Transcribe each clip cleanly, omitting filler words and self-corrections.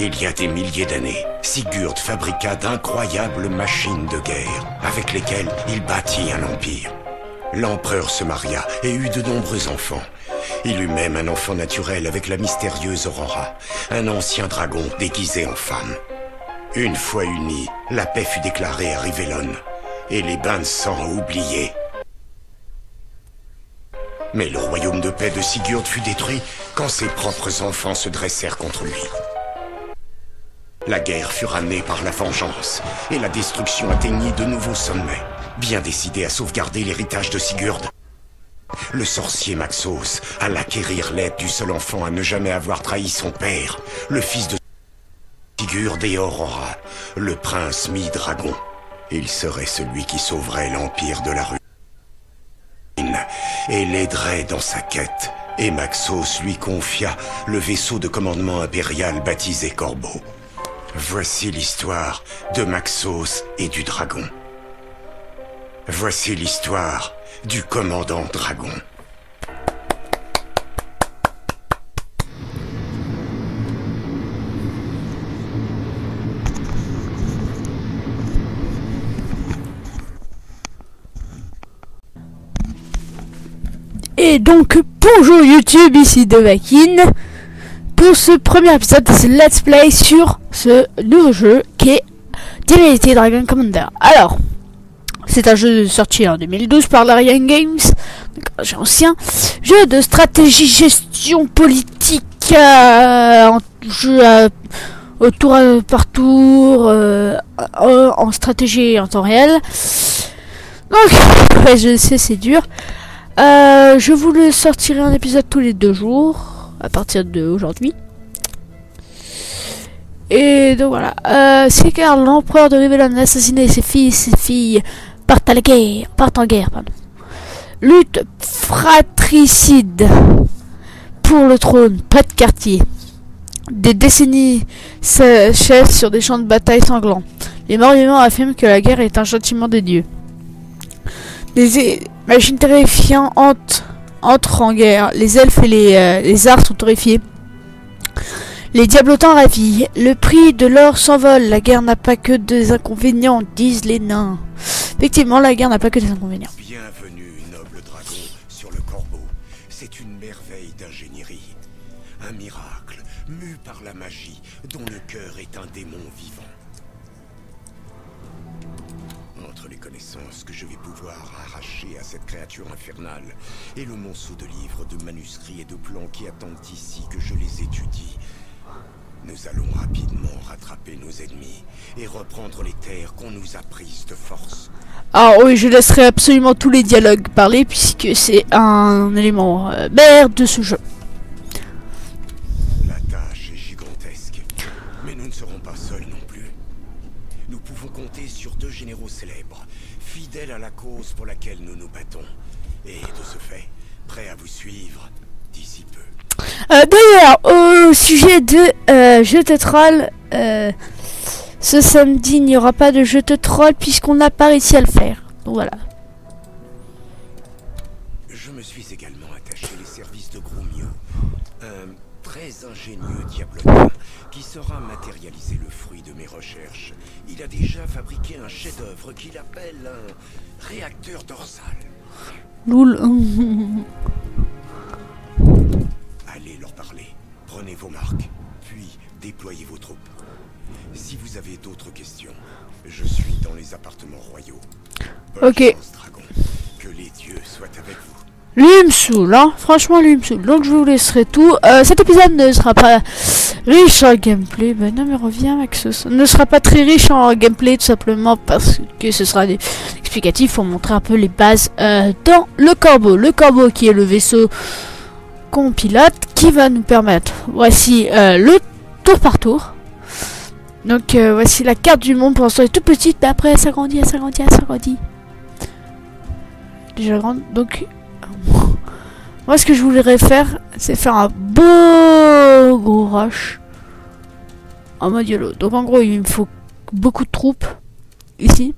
Il y a des milliers d'années, Sigurd fabriqua d'incroyables machines de guerre, avec lesquelles il bâtit un empire. L'empereur se maria et eut de nombreux enfants. Il eut même un enfant naturel avec la mystérieuse Aurora, un ancien dragon déguisé en femme. Une fois unis, la paix fut déclarée à Rivellon, et les bains de sang oubliés. Mais le royaume de paix de Sigurd fut détruit quand ses propres enfants se dressèrent contre lui. La guerre fut ramenée par la vengeance, et la destruction atteignit de nouveaux sommets. Bien décidé à sauvegarder l'héritage de Sigurd, le sorcier Maxos alla acquérir l'aide du seul enfant à ne jamais avoir trahi son père, le fils de Sigurd et Aurora, le prince mi-dragon. Il serait celui qui sauverait l'empire de la ruine et l'aiderait dans sa quête. Et Maxos lui confia le vaisseau de commandement impérial baptisé Corbeau. Voici l'histoire de Maxos et du dragon. Voici l'histoire du commandant dragon. Et donc, bonjour YouTube, ici Devakin, pour ce premier épisode de ce Let's Play sur ce nouveau jeu qui est Divinity Dragon Commander. Alors, c'est un jeu sorti en 2012 par Larian Games, donc un jeu ancien, jeu de stratégie, gestion politique, jeu au tour par tour, en stratégie en temps réel. Donc, ouais, je sais, c'est dur. Je vous le sortirai un épisode tous les 2 jours, à partir d'aujourd'hui. Et donc voilà, c'est car l'empereur de Rivellon a assassiné ses filles partent en guerre, pardon. Lutte fratricide pour le trône, près de quartier. Des décennies s'achèvent sur des champs de bataille sanglants. Les morts vivants affirment que la guerre est un châtiment des dieux. Des machines terrifiantes entrent en guerre. Les elfes et les arts sont horrifiés. Les diablotins ravis. Le prix de l'or s'envole. La guerre n'a pas que des inconvénients, disent les nains. Effectivement, la guerre n'a pas que des inconvénients. Bienvenue, noble dragon, sur le Corbeau. C'est une merveille d'ingénierie. Un miracle, mu par la magie, dont le cœur est un démon vivant. Entre les connaissances que je vais pouvoir arracher à cette créature infernale et le monceau de livres, de manuscrits et de plans qui attendent ici que je les étudie, nous allons rapidement rattraper nos ennemis et reprendre les terres qu'on nous a prises de force. Ah oui, je laisserai absolument tous les dialogues parler puisque c'est un élément mère de ce jeu. La tâche est gigantesque, mais nous ne serons pas seuls non plus. Nous pouvons compter sur 2 généraux célèbres, fidèles à la cause pour laquelle nous nous battons, et de ce fait, prêts à vous suivre d'ici peu. D'ailleurs, au sujet de jeu de troll, ce samedi il n'y aura pas de jeu de troll puisqu'on n'a pas réussi à le faire. Donc voilà. Je me suis également attaché les services de Grumio, un très ingénieux diablotin qui saura matérialiser le fruit de mes recherches. Il a déjà fabriqué un chef-d'œuvre qu'il appelle un réacteur dorsal. Loul. Allez leur parler, prenez vos marques, puis déployez vos troupes. Si vous avez d'autres questions, je suis dans les appartements royaux. Bonne Ok. chance, dragon. Que les dieux soient avec vous. Lui il me saoule, hein. Franchement lui il me saoule. Donc je vous laisserai tout. Cet épisode ne sera pas riche en gameplay. Ben non mais reviens Maxos. Ne sera pas très riche en gameplay tout simplement parce que ce sera des explicatifs pour montrer un peu les bases dans le Corbeau. Le Corbeau qui est le vaisseau qu'on pilote qui va nous permettre. Voici le tour par tour. Donc voici la carte du monde. Pour l'instant elle est toute petite, mais après elle s'agrandit, elle s'agrandit, elle s'agrandit. Déjà grande. Donc moi ce que je voudrais faire, c'est faire un beau gros rush en mode YOLO. Donc en gros il me faut beaucoup de troupes ici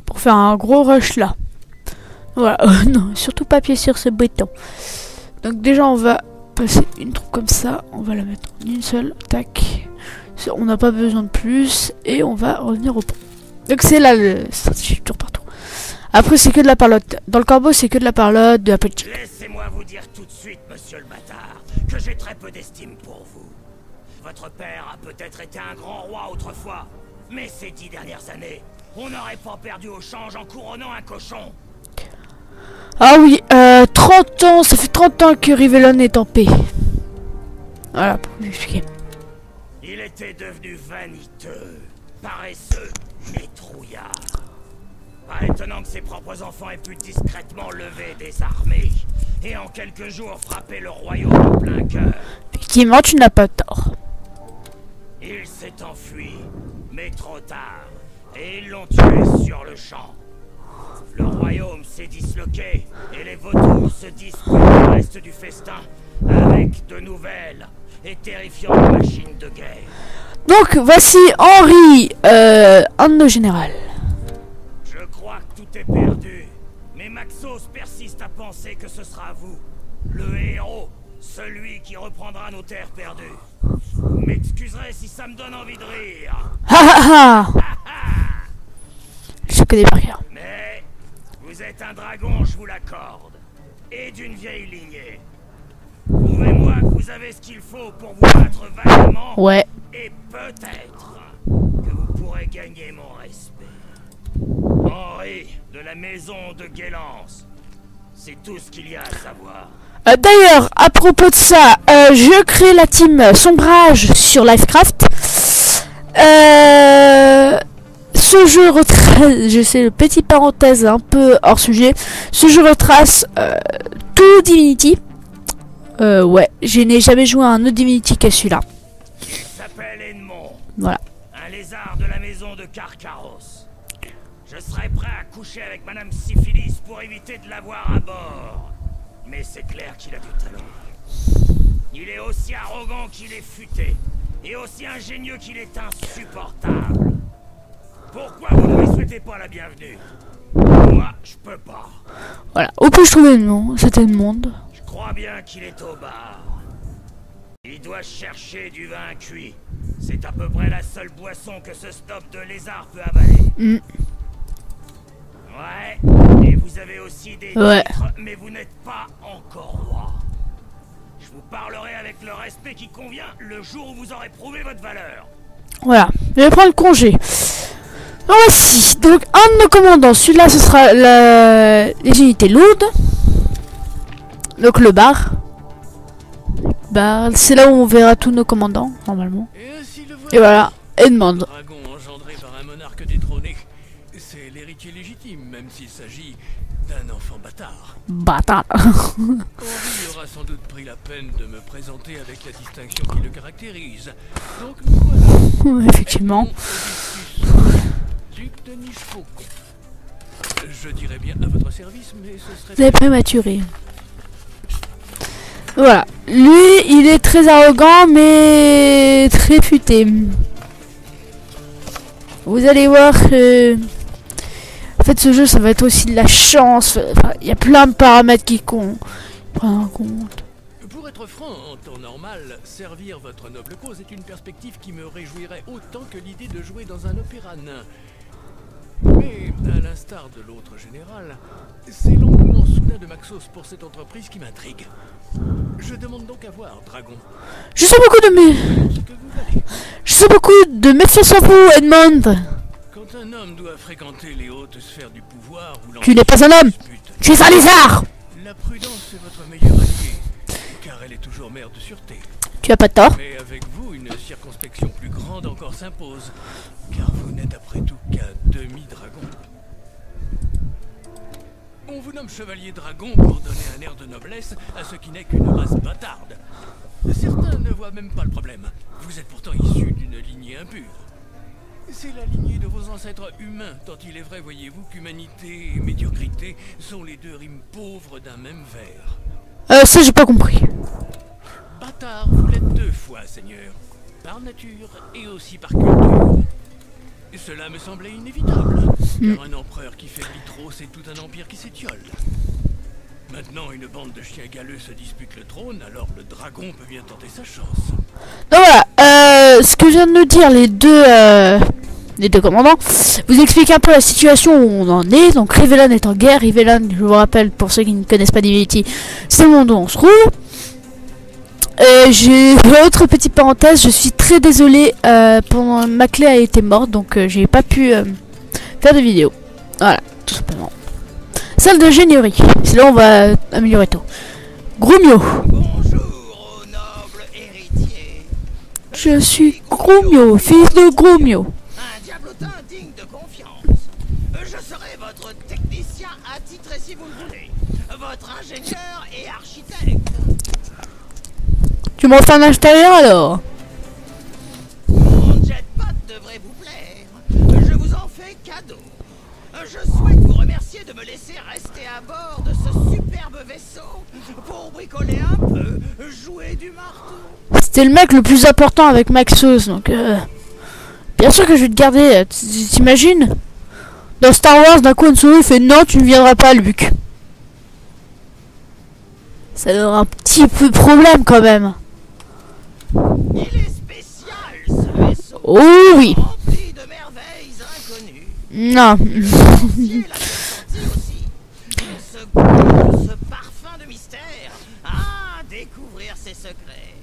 pour faire un gros rush là. Voilà. Non, surtout pas pied sur ce béton. Donc déjà on va passer une troupe comme ça. On va la mettre en une seule. Tac. On n'a pas besoin de plus. Et on va revenir au pont. Donc c'est là le stratégie tour par tour. Après c'est que de la parlotte. Dans le corbeau c'est que de la parlotte, de la politique. Laissez-moi vous dire tout de suite, monsieur le bâtard, que j'ai très peu d'estime pour vous. Votre père a peut-être été un grand roi autrefois, mais ces 10 dernières années, on n'aurait pas perdu au change en couronnant un cochon. Ah oui, 30 ans, ça fait 30 ans que Rivellon est en paix. Voilà, pour vous expliquer. Il était devenu vaniteux, paresseux et trouillard. Pas étonnant que ses propres enfants aient pu discrètement lever des armées et en quelques jours frapper le royaume en plein cœur. Effectivement, tu n'as pas tort. Il s'est enfui, mais trop tard, et ils l'ont tué sur le champ. Le royaume s'est disloqué et les vautours se disputent le reste du festin avec de nouvelles et terrifiantes machines de guerre. Donc, voici Henri, un de nos généraux. Je crois que tout est perdu, mais Maxos persiste à penser que ce sera vous, le héros, celui qui reprendra nos terres perdues. Vous m'excuserez si ça me donne envie de rire. Ha ha ha. Je connais par cœur. Mais vous êtes un dragon, je vous l'accorde, et d'une vieille lignée. Prouvez-moi que vous avez ce qu'il faut pour vous battre vaillamment. Ouais. Et peut-être que vous pourrez gagner mon respect. Henri, de la maison de Guélance. C'est tout ce qu'il y a à savoir. D'ailleurs, à propos de ça, je crée la team Sombrage sur Livecraft. Ce jeu retrace, je sais, le petit parenthèse un peu hors sujet. Ce jeu retrace tout Divinity. Ouais, je n'ai jamais joué à un autre Divinity qu'à celui-là. Il s'appelle Edmond. Voilà. Un lézard de la maison de Carcaros. Je serais prêt à coucher avec Madame Syphilis pour éviter de l'avoir à bord. Mais c'est clair qu'il a du talent. Il est aussi arrogant qu'il est futé. Et aussi ingénieux qu'il est insupportable. Pourquoi vous ne lui souhaitez pas la bienvenue? Moi, je peux pas. Voilà. Où peux-je trouver le nom? C'était le monde. Je crois bien qu'il est au bar. Il doit chercher du vin cuit. C'est à peu près la seule boisson que ce stock de lézard peut avaler. Ouais, et vous avez aussi des titres, mais vous n'êtes pas encore roi. Je vous parlerai avec le respect qui convient le jour où vous aurez prouvé votre valeur. Voilà, je vais prendre congé. Donc voici, donc un de nos commandants, celui-là ce sera les unités lourdes. Donc le bar. C'est là où on verra tous nos commandants, normalement. Et voilà, Edmond. Dragon engendré par un monarque détrôné. C'est l'héritier légitime, même s'il s'agit d'un enfant bâtard. Bâtard. Henri aura sans doute pris la peine de me présenter avec la distinction qui le caractérise. Donc nous voilà. Effectivement. Duc de Nichefaucon. Je dirais bien à votre service, mais ce serait... Vous avez prématuré. Voilà. Lui, il est très arrogant, mais très futé. Vous allez voir que... En fait, ce jeu, ça va être aussi de la chance. Enfin, il y a plein de paramètres qui prennent en compte. Pour être franc, en temps normal, servir votre noble cause est une perspective qui me réjouirait autant que l'idée de jouer dans un opéra nain. Mais, à l'instar de l'autre général, c'est l'engouement soudain de Maxos pour cette entreprise qui m'intrigue. Je demande donc à voir, Dragon. Je sais beaucoup de méfiance en vous, Edmond. Quand un homme doit fréquenter les hautes sphères du pouvoir ou tu n'es pas un homme, tu es un lézard. La prudence est votre meilleur allié, car elle est toujours mère de sûreté. Tu as pas de tort. Mais avec vous, une circonspection plus grande encore s'impose, car vous n'êtes après tout qu'un demi-dragon. On vous nomme chevalier dragon pour donner un air de noblesse à ce qui n'est qu'une race bâtarde. Certains ne voient même pas le problème. Vous êtes pourtant issu d'une lignée impure. C'est la lignée de vos ancêtres humains, tant il est vrai, voyez-vous, qu'humanité et médiocrité sont les deux rimes pauvres d'un même vers. Ça j'ai pas compris. Bâtard, vous l'êtes deux fois, Seigneur. Par nature et aussi par culture. Cela me semblait inévitable, car un empereur qui faiblit trop, c'est tout un empire qui s'étiole. Maintenant, une bande de chiens galeux se dispute le trône, alors le dragon peut bien tenter sa chance. Donc voilà, ce que vient de nous dire les deux commandants, vous explique un peu la situation où on en est. Donc Rivelan est en guerre. Rivelan, je vous rappelle, pour ceux qui ne connaissent pas Divinity, c'est le monde où on se trouve. J'ai autre petite parenthèse, je suis très désolé, pendant ma clé a été morte, donc j'ai pas pu faire de vidéo. Voilà, tout simplement. Salle d'ingénierie, c'est là où on va améliorer tout. Grumio. Bonjour, ô noble héritier. Je suis Grumio, fils de Grumio. Un diablotin digne de confiance. Je serai votre technicien attitré si vous le voulez. Votre ingénieur et architecte. Tu m'en fais un extérieur alors? Mon jetpack devrait vous plaire. Je vous en fais cadeau. Je souhaite vous remercier de me laisser rester à bord de ce superbe vaisseau pour bricoler un peu, jouer du marteau. C'était le mec le plus important avec Maxos, donc bien sûr que je vais te garder. T'imagines? Dans Star Wars, d'un coup, Han Solo il fait non, tu ne viendras pas, Luke. Ça donne un petit peu de problème quand même. Il est spécial ce vaisseau. Oh oui. Rempli de merveilles inconnues. Non. Et la sortie aussi. Ce parfum de mystère. Ah, découvrir ses secrets.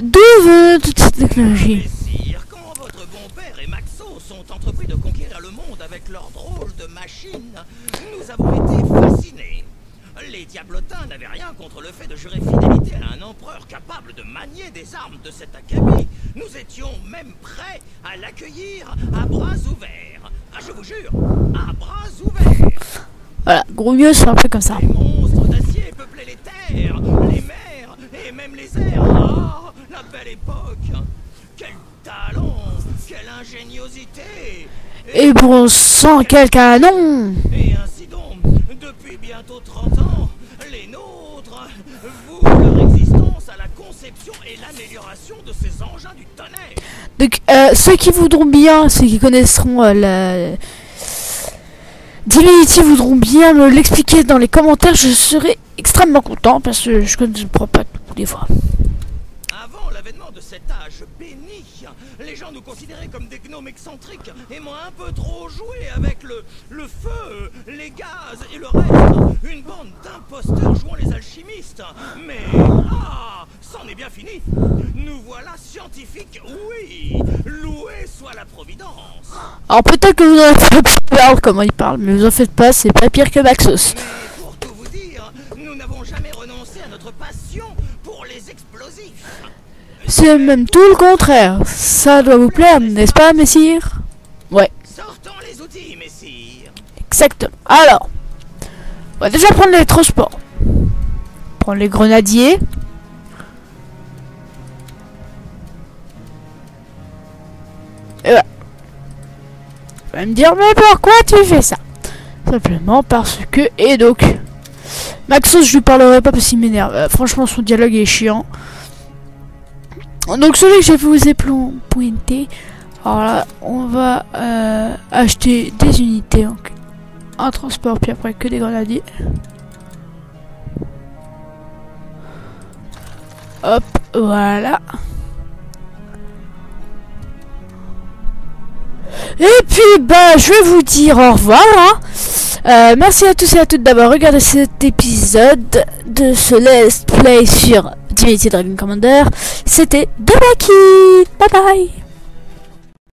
D'où veut toute cette technologie? Messire, quand votre bon père et Maxos sont entrepris de conquérir le monde avec leur drôle de machine, nous avons été fascinés. Les diablotins n'avaient rien contre le fait de jurer fidélité à un empereur capable de manier des armes de cet acabit. Nous étions même prêts à l'accueillir à bras ouverts. Ah, je vous jure, à bras ouverts. Voilà, Grumio c'est un peu comme ça. Les monstres d'acier peuplaient les terres, les mers et même les airs. Ah, la belle époque. Quel talent, quelle ingéniosité. Et bon sang, quel canon! Et ainsi donc, depuis bientôt 30 ans, les nôtres vouent leur existence à la conception et l'amélioration de ces engins du tonnerre. Donc, ceux qui voudront bien, ceux qui connaîtront la Divinity voudront bien me l'expliquer dans les commentaires, je serai extrêmement content parce que je ne comprends pas tous les fois. Avant l'avènement de cet âge béni, les gens nous considéraient comme des gnomes excentriques et m'ont un peu trop joué avec le feu, les gaz et le reste. Une bande d'imposteurs jouant les alchimistes. Mais ah, c'en est bien fini. Nous voilà scientifiques, oui. Loué soit la providence. Alors peut-être que vous en faites pas comment il parle, mais vous en faites pas, c'est pas pire que Maxos. Mais pour tout vous dire, nous n'avons jamais renoncé à notre passion pour les explosifs. C'est même tout le contraire. Ça doit vous plaire, n'est-ce pas, messire? Ouais, Sortons les outils, messire. exactement. Alors, on va déjà prendre les transports. Prendre les grenadiers. Et voilà. Vous allez me dire, mais pourquoi tu fais ça? Simplement parce que... Et donc... Maxos, je lui parlerai pas parce qu'il m'énerve. Franchement, son dialogue est chiant. Donc celui que je vous ai pointé. Alors là, on va acheter des unités. Donc, un transport, puis après que des grenadiers. Hop, voilà. Et puis bah je vais vous dire au revoir hein. Merci à tous et à toutes d'avoir regardé cet épisode de ce let's play sur Divinity Dragon Commander. C'était Demaki. Bye bye.